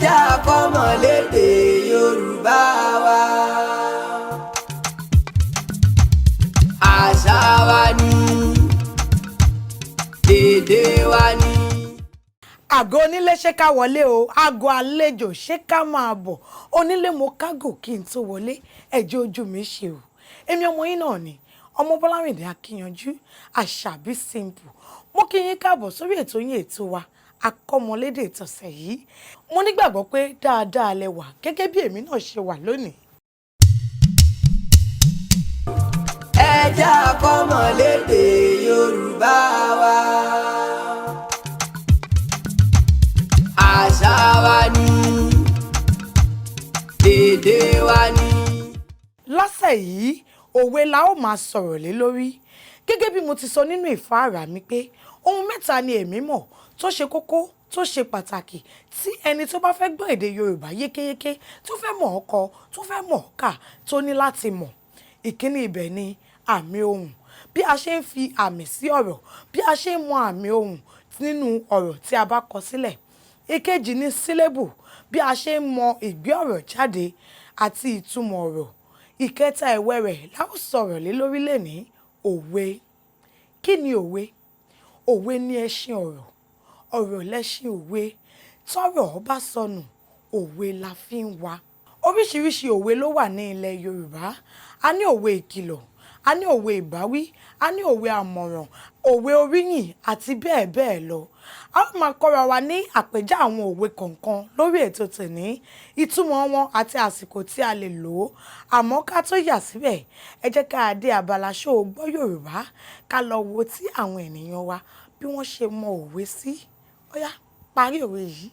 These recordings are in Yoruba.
jẹ́ àkọ́mọlédè Yorùbá wa. Àṣà wa ni, èdè wa ni. Àgọ́ onílé ṣé ká wọlé o, àgọ́ àlejò ṣé ká máa bọ̀. Onílé mo kágò kí n tó wọlé, ẹjọ́ ojú mi ṣe o. Èmi ọmọ yín náà ni, ọmọ Bọ́lárìndé Akíyanjú, Àṣàbí Simple. Mo kí yín káàbọ̀ sórí ètò yín ètò wa, Akọ́mọlédè tọ̀sẹ̀ yìí. Mo nígbàgbọ́ pé dáadáa lẹ wà gẹ́gẹ́ bí èmi náà ṣe wà lónìí. Ẹ jẹ́ àkọ́mọlédè Yorùbá wa. Àṣà wa ni, èdè wa ni. Lọ́sẹ̀ yìí, òwe la ó máa sọ̀rọ̀ lé lórí. Gẹ́gẹ́ bí mo ti sọ nínú ìfáàrà mi pé ohun mẹ́ta ni èmi mọ̀ tó ṣe kókó tó ṣe pàtàkì tí ẹni tó bá fẹ́ gbọ́ èdè Yorùbá yékéyéké tó fẹ́ mọ̀ ọ́ kọ tó fẹ́ mọ̀ ọ́ kà tó ní láti mọ̀. Ìkíní ibẹ̀ ni àmì ohùn. Bí a ṣe ń fi àmì sí ọ̀rọ̀, bí a ṣe ń mọ àmì ohùn nínú ọ̀rọ̀ tí a bá kọ sílẹ̀. Ìkejì ni sílébù, bí a ṣe ń mọ ìgbé ọ̀rọ̀ jáde àti ìtumọ̀ ọ̀rọ̀. Ìkẹta ẹ̀wẹ̀ rẹ̀ la ó sọ̀rọ̀ lé lórí lónìí, òwe. Kí ni òwe? Òwe ni ẹṣin ọ̀rọ̀, ọ̀rọ̀ lẹṣin òwe. Tọ́rọ̀ bá sọnù, òwe la fi ń wa. Oríṣiríṣi òwe ló wà ní ilẹ̀ Yorùbá. A ní òwe ìkìlọ̀, a ní òwe ìbáwí, a ní òwe àmọ̀ràn, òwe oríyìn àti bẹ́ẹ̀ bẹ́ẹ̀ lọ. A ó máa kọ́ra wa ní àpèjá àwọn òwe kọ̀ọ̀kan lórí ètò tòní, ìtumọ̀ wọn àti àsìkò tí a lè lò ó. Àmọ́ ká tó yà síbẹ̀, ẹ jẹ́ ká dé abala ṣó gbọ́ Yorùbá ká lọ wo tí àwọn ènìyàn wa bí wọ́n ṣe mọ òwe sí. Ó yá, parí òwe yìí.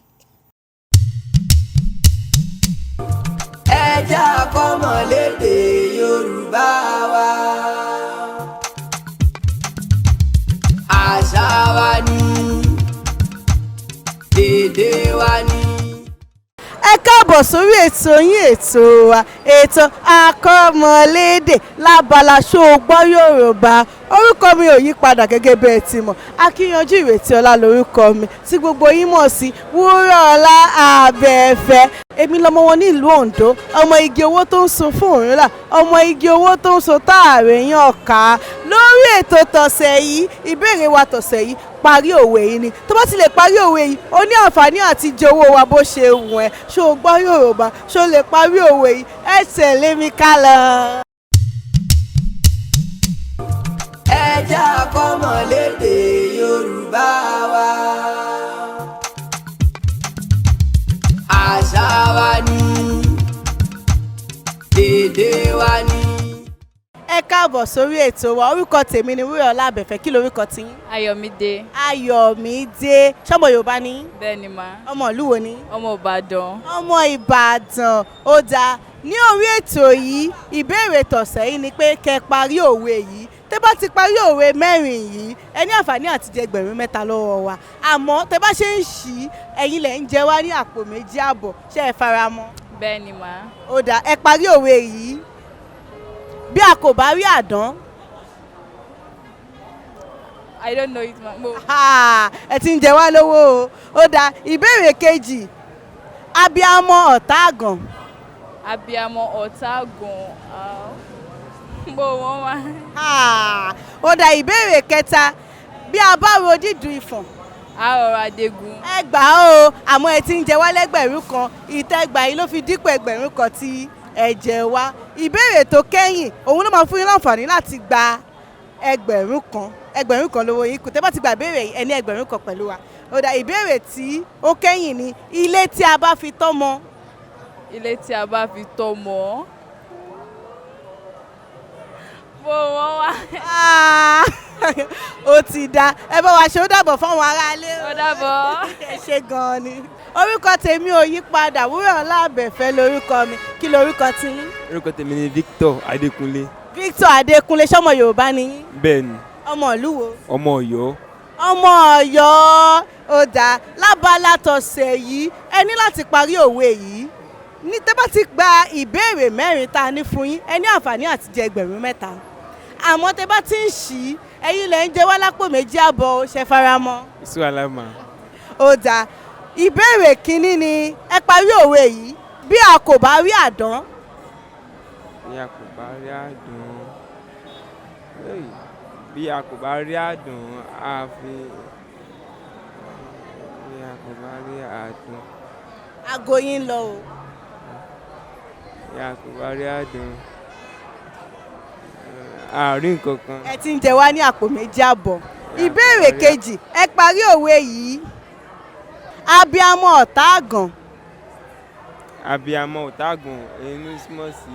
Ẹ jẹ́ àkọ́mọlédè Yorùbá wa. Àṣà wa ni, èdè wa ni. Ẹ káàbọ̀ sórí ètò yín ètò wa, ètò Akọ́mọlédè lábala ṣó gbọ́ Yorùbá. Orúkọ mi ò yí padà gẹ́gẹ́ bẹ́ẹ̀ ti mọ̀. Akíyanjú Ìrètíọlá lórúkọ mi tí gbogbo yín mọ̀ sí Wúrọ̀ọlá Abẹ́fẹ́. Èmi lọmọ wọn ní ìlú Oǹdó, ọmọ igi owó tó ń sun fún òrìlà, ọmọ igi owó tó ń so táàrẹ̀ yàn ká. Lórí ètò tọ̀sẹ̀ yìí, ìbéèrè wa tọ̀sẹ̀ yìí, parí òwe yìí ni. Tó bá ti lè parí òwe yìí, o ní àǹfààní àti jẹ owó wa bó ṣe wù ẹ́. Ṣó o gbọ́ Yorùbá? Ṣó o lè parí òwe yìí? Ẹ tẹ̀lé mi ká lọ. Ẹ jẹ́ àkọ́mọlédè Yorùbá wa. Àṣà wa ni, èdè wa ni. Ẹ káàbọ̀ sórí ètò wa. Orúkọ tèmi ni Wúrọ̀ọlá Abẹ́fẹ́. Kí lorúkọ tiyín? Ayọ̀mídé. Ayọ̀mídé. Ṣọmọ Yorùbá ni? Bẹ́ẹ̀ni ma. Ọmọ ìlú wo ni? Ọmọ Ìbàdàn. Ọmọ Ìbàdàn. Ó dáa. Ní orí ètò yìí, ìbéèrè tọ̀sẹ̀ yìí ni pé kẹ́ parí òwe yìí. Tẹ́ bá ti parí òwe mẹ́rin yìí, ẹ ní àǹfààní àti jẹ ẹgbẹ̀rún mẹ́ta lọ́wọ́ wa. Àmọ́ tẹ́ bá ṣe ń ṣí, ẹ̀yin lẹ̀ ń jẹ wá ní àpò méjì àbọ̀. Ṣé ẹ fara mọ́? Bẹ́ẹ̀ni ma. Ó dáa. Ẹ parí òwe yìí. Bí a kò bá rí àdán. I don't know it ma. Ẹ ti ń jẹ wá lówó o. Ó dáa. Ìbéèrè kejì. Abíamọ ọ̀tá àgàn. Abíamọ ọ̀tá àgàn. Bó wọ́n wá. Ó dáa. Ìbéèrè kẹta. Bí a bá ro dídùn ìfọ̀n. A rọra Adégún. Ẹ gbà ó, àmọ́ ẹ ti ń jẹ wá lẹ́gbẹ̀rún kan. Ìtẹ́gbà yìí ló fi dípò ẹgbẹ̀rún kan tí ẹ jẹ wá. Ìbéèrè tó kẹ́yìn, òun ló máa fún yín láǹfààní láti gba ẹgbẹ̀rún kan lówó yín kù. Tẹ́ bá ti gba ìbéèrè yìí, ẹ ní ẹgbẹ̀rún kan pẹ̀lú wa. Ó dáa. Ìbéèrè tí ó kẹ́yìn ni ilé tí a bá fi tọ́mọ. Ilé tí a bá fi tọ́mọ. Bó wọ́n wá. Ó ti dá. Ẹ bá wa ṣe ó dàbọ̀ fáwọn aráalé. Ó dàbọ̀. Ẹ ṣe gan-an ni. Orúkọ tèmi ò yí padà, Wúrọ̀ọlá Abẹ́fẹ́ lórúkọ mi. Kí lorúkọ tiyín? Orúkọ tèmi ni Victor Adékúnlé. Victor Adékúnlé. Ṣọmọ Yorùbá ni yín? Bẹ́ẹ̀ni. Ọmọ ìlú wo? Ọmọ Ọ̀yọ́. Ọmọ Ọ̀yọ́. Ó dáa. Lábala tọ̀sẹ̀ yìí, ẹ ní láti parí òwe yìí. Ní tẹ́ bá ti gba ìbéèrè mẹ́rin tá a ní fún yín, ẹ ní àǹfààní àti jẹ ẹgbẹ̀rún mẹ́ta. Àmọ́ tẹ́ bá ti ń ṣí, ẹ̀yin lẹ̀ ń jẹ wá lápò méjì àbọ̀. Ṣé fara mọ́? Èso aláma. Ó dáa. ìbéèrè kínní ni ẹ parí òwe yìí bí a kò bá rí àdán. Bí a kò bá rí àdán. Bí a kò bá rí àdán, a fi. Bí a kò bá rí àdán. Aago yín lọ o. Bí a kò bá rí àdán. A rí nǹkan kan. Ẹ ti ń jẹ wá ní àpò méjì àbọ̀. Ìbéèrè kejì ẹ parí òwe yìí abiyamọ ọ̀tá àgàn. Abiyamọ ọ̀tá àgàn inú símọ́ sí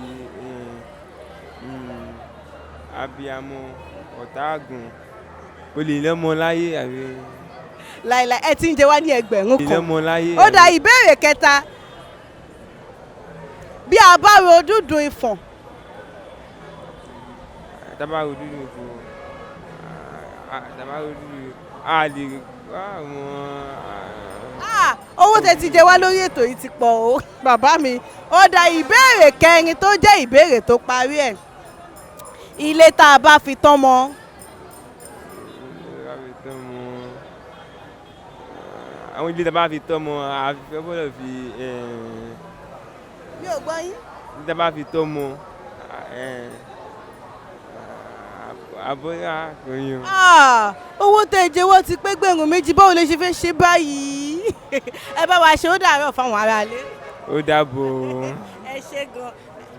abiyamọ ọ̀tá àgàn kò lè lọ́mọ láyé àbí. Láìláì ẹ ti ń jẹ wá ní ẹgbẹ̀rún lè kan. lọ́mọ láyé. Ó dá ìbéèrè kẹta bí a bá ro dúdùn ìfọ̀n. Tábàrò dúdú ìfọ̀n tábàrò dúdú a lè àwọn. Owó tẹ́ ti jẹ wá lórí ètò yìí ti pọ̀ o bàbá mi. Ó dá ìbéèrè kẹrin tó jẹ́ ìbéèrè tó parí ẹ̀ ilé tá a bá fi tán mọ́. Àwọn ilé tá a bá fi tọ́ mọ àfi gbọ́dọ̀ fi. Mi ò gbọ́ yín. Ilé tá a bá fi tọ́ mọ àbọ̀yá kò yàn. Owó tẹ́ jẹ wọ́n ti pé gbẹ̀rún méjì báwo lè ṣe fẹ́ ṣe báyìí. Ẹ bá wa ṣe ó dàárọ̀ fáwọn aráalé. Ó dàbọ̀. Ẹ ṣé gan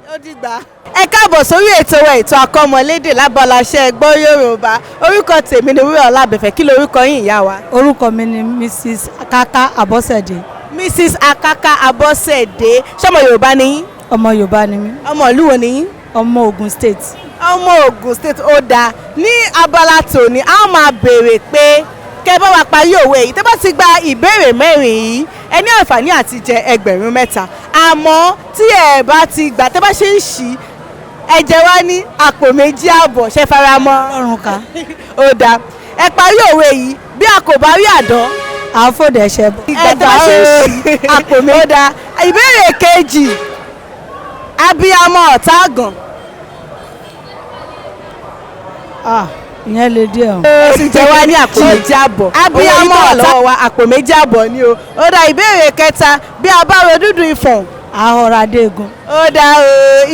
ó dìgbà. Ẹ káàbọ̀ sórí ètò wa ètò àkọ́mọlédè lábaláṣẹ́ gbọ́ Yorùbá orúkọ tèmi ni Wúrà Ọlábẹ̀fẹ̀ kí lorúkọ yín ìyá wa. Orúkọ mi ni Mrs. Akaka Abọ́sẹ̀dé. Mrs. Akaka Abọ́sẹ̀dé ṣọmọ Yorùbá ni yín. Ọmọ Yorùbá ni mí. Ọmọ ìlú wo ni yín. Ọmọ Ògùn State. Ọmọ Ògùn State ó dáa ní abala tòní a máa béèrè pé kẹ́ bá wa parí òwe yìí tẹ́ bá ti gba ìbéèrè mẹ́rin yìí ẹ ní àǹfààní àti jẹ ẹgbẹ̀rún mẹ́ta àmọ́ tí ẹ bá ti gbà tẹ́ bá ṣe ń ṣí ẹ jẹ wá ní àpò méjì àbọ̀ ṣe fara mọ́. Ọrùn ká. Ó dáa ẹ parí òwe yìí bí a kò bá rí àdán. Àáfòdè ẹ̀ṣẹ̀ bọ̀. Ìgbà tẹ́ bá ṣe ń ṣí àpò méjì. Ó dáa ìbéèrè kejì abiyamọ ọ̀tá àgàn. Ìyẹn lè díẹ̀ o. Ó sì jẹ́ wá ní àpò méjì àbọ̀. Abiyamọ ọ̀tá wa àpò méjì àbọ̀ ni o. Ó dá ìbéèrè kẹta bí a bá ro dúdú ìfọ̀n. Ahọ́ra Adégun. Ó dá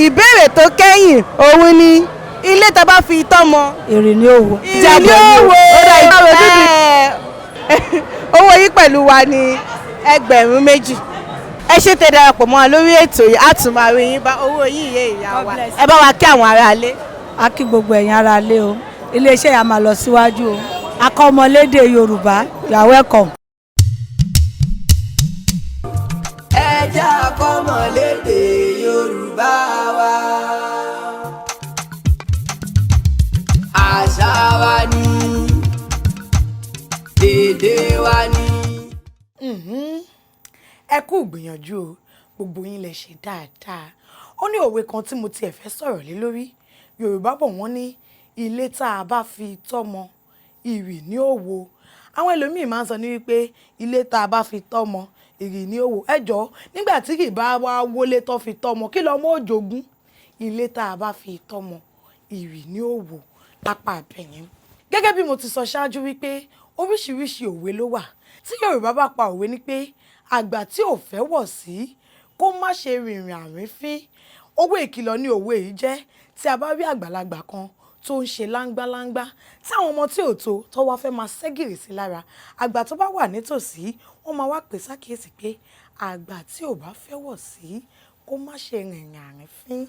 ìbéèrè tó kẹ́yìn òun ni ilé tá a bá fi tọ́ mọ. Èrè ní òwò. Èrè ní òwò. Ó dá ìbéèrè dúdú. Owó yìí pẹ̀lú wa ní ẹgbẹ̀rún méjì. Ẹ ṣe tẹ́ darapọ̀ mọ́ wa lórí ètò yìí á tún máa rí yín bá owó yìí yé ìyá wa. Ẹ bá wa kí àwọn aráalé. A kí gbogbo ẹ̀yin aráalé o. Iléeṣẹ́ yà máa lọ síwájú o. Akọ́mọlédè Yorùbá, you are welcome. Ẹ jẹ́ akọ́mọlédè Yorùbá wa. Àṣà wa ni, èdè wa ni. Ẹ kú ìgbìyànjú o gbogbo yín lè ṣe dáadáa. Ó ní òwe kan tí mo tiẹ̀ fẹ́ sọ̀rọ̀ lé lórí. Yorùbá bọ̀ wọ́n ní ilé tá a bá fi tọ́mọ ìrì ní òwò. Àwọn ẹlòmíì máa ń sọ ní wípé ilé tá a bá fi tọ́mọ ìrì ní òwò. Ẹ jọ̀ọ́ nígbà tí kì bá wá wọlé tó fi tọ́mọ kí lọmọ ó jogún. Ilé tá a bá fi tọ́mọ ìrì ní òwò lápá àbẹ̀yẹn. Gẹ́gẹ́ bí mo ti sọ ṣáájú wípé oríṣiríṣi òwe ló wà. Tí Yorùbá bá pa òwe ní pé àgbà tí ò fẹ́ wọ̀ sí kó má ṣe rìnrìn àrífín. Òwe ìkìlọ̀ ni òwe yìí jẹ́ tí a bá rí àgbàlagbà kan tó ń ṣe láńgbáláńgbá tí àwọn ọmọ tí ò tó wá fẹ́ máa ṣẹ́gìrì sí lára àgbà tó bá wà nítòsí wọ́n máa wá pè sákìyèsí pé àgbà tí ò bá fẹ́ wọ̀ sí kó má ṣe rìnrìn àrífín.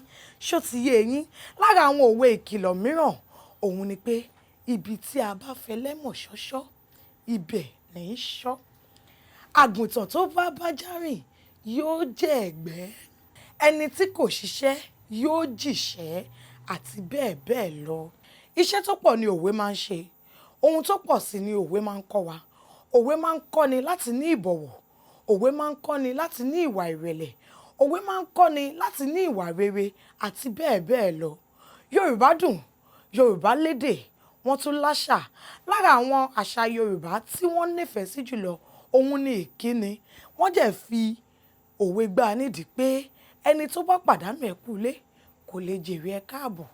Ṣó ti yé yín lára àwọn òwe ìkìlọ̀ mìíràn òun ni pé ibi tí a bá fẹ́ lẹ́mọ̀ ṣọ́ṣọ́ ibẹ̀ ní í ṣọ́. Àgùntàn tó bá bájá rìn yóò jẹ ẹ̀gbẹ́. Ẹni tí kò ṣiṣẹ́ yóò jìṣẹ́ àti bẹ́ẹ̀ bẹ́ẹ̀ lọ. Iṣẹ́ tó pọ̀ ni òwe máa ń ṣe. Ohun tó pọ̀ sí ni òwe máa ń kọ́ wa. Òwe máa ń kọ́ni láti ní ìbọ̀wọ̀. Òwe máa ń kọ́ni láti ní ìwà ìrẹ̀lẹ̀. Òwe máa ń kọ́ni láti ní ìwà rere àti bẹ́ẹ̀ bẹ́ẹ̀ lọ. Yorùbá dùn, Yorùbá lédè, wọ́n tún láṣà. Lára àwọn àṣà Yorùbá tí wọ́n nífẹ̀ẹ́ sí jùlọ òun ni ìkíni. Wọ́n jẹ́ fi òwe gbá nídìí pé ẹni tó bá pàdánù ẹ̀kú ilé kò lè jèrè ẹ káàbọ̀.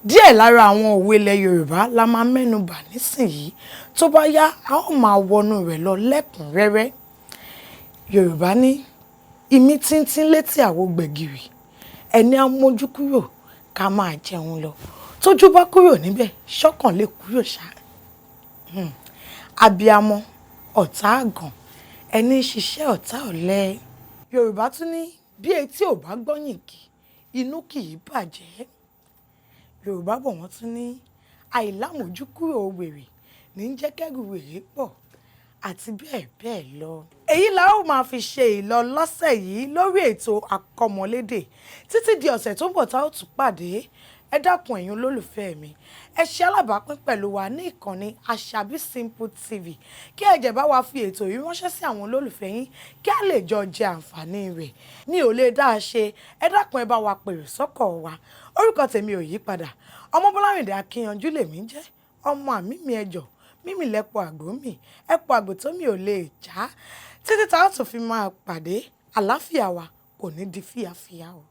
Díẹ̀ lára àwọn òwe ilẹ̀ Yorùbá la máa mẹ́nu bà nísìnyí tó bá yá a ó máa wọnú rẹ̀ lọ lẹ́kùnrẹ́rẹ́. Yorùbá ní imí tíntín létí àwo gbẹ̀gìrì ẹni á mójú kúrò ká máa jẹun lọ tójú bá kúrò níbẹ̀ ṣọ́kàn lè kúrò ṣá. Abiyamọ ọ̀tá àgàn ẹni ṣiṣẹ́ ọ̀tá ọ̀lẹ. Yorùbá tún ní bí etí ò bá gbọ́yìn kì inú kì í bàjẹ́. Yorùbá bọ̀ wọ́n tún ní àìlámójúkúrò wèrè ní jẹ́ kẹ́rù wèrè pọ̀ àti bẹ́ẹ̀ bẹ́ẹ̀ lọ. Èyí la ó máa fi ṣe ìlọ lọ́sẹ̀ yìí lórí ètò àkọmọlédè títí di ọ̀sẹ̀ tó ń bọ̀ tá ó tún pàdé. Ẹ dákun ẹ̀yin olólùfẹ́ mi ẹ ṣe alábàápín pẹ̀lú wa ní ìkànnì Àṣàbí Simple TV kí ẹ jẹ́ bá wa fi ètò yìí ránṣẹ́ sí àwọn olólùfẹ́ yín kí a lè jọ jẹ àǹfààní rẹ̀. Mi ò lè dá a ṣe ẹ dákun ẹ bá wa pèrò sọ́kọ̀ wa. Orúkọ tèmi ò yí padà Ọmọbọ́láńdé Akíyanjú lèmi jẹ́ ọmọ àmì mi ẹjọ́ mímì lẹ́pọ̀ àgbò mi ẹ̀pọ̀ àgbò tó mi ò lè já títí tá a tún fi máa pàdé àlàáfíà wa kò ní di fíafíà o.